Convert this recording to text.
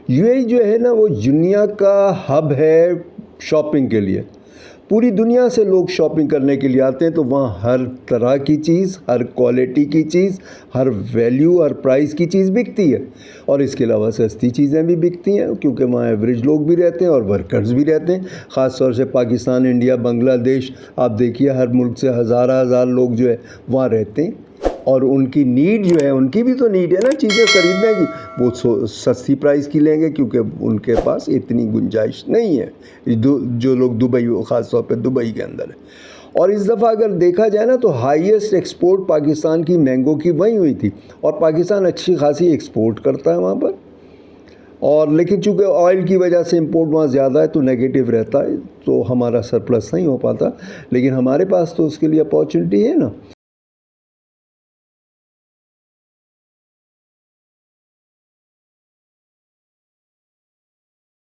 You اے ای جو ہے نا وہ دنیا کا ہب ہے شاپنگ کے لیے. پوری دنیا سے لوگ شاپنگ کرنے کے لیے آتے ہیں، تو وہاں ہر طرح کی چیز، ہر کوالٹی کی چیز، ہر ویلیو اور پرائز کی چیز بکتی ہے. اور اس کے علاوہ سستی چیزیں بھی بکتی ہیں، کیونکہ وہاں ایوریج لوگ بھی رہتے ہیں اور ورکرز بھی رہتے ہیں. خاص طور سے پاکستان، انڈیا، بنگلہ دیش، آپ دیکھیے ہر ملک سے ہزار لوگ جو ہے وہاں رہتے ہیں. اور ان کی نیڈ جو ہے، ان کی بھی تو نیڈ ہے نا چیزیں خریدنے کی. وہ سستی پرائز کی لیں گے کیونکہ ان کے پاس اتنی گنجائش نہیں ہے. جو لوگ دبئی، خاص طور پہ دبئی کے اندر ہے. اور اس دفعہ اگر دیکھا جائے نا تو ہائیسٹ ایکسپورٹ پاکستان کی مینگو کی وہیں ہوئی تھی. اور پاکستان اچھی خاصی ایکسپورٹ کرتا ہے وہاں پر. اور لیکن چونکہ آئل کی وجہ سے امپورٹ وہاں زیادہ ہے تو نیگیٹو رہتا ہے، تو ہمارا سرپلس نہیں ہو پاتا. لیکن ہمارے پاس تو اس کے لیے اپارچونٹی ہے نا.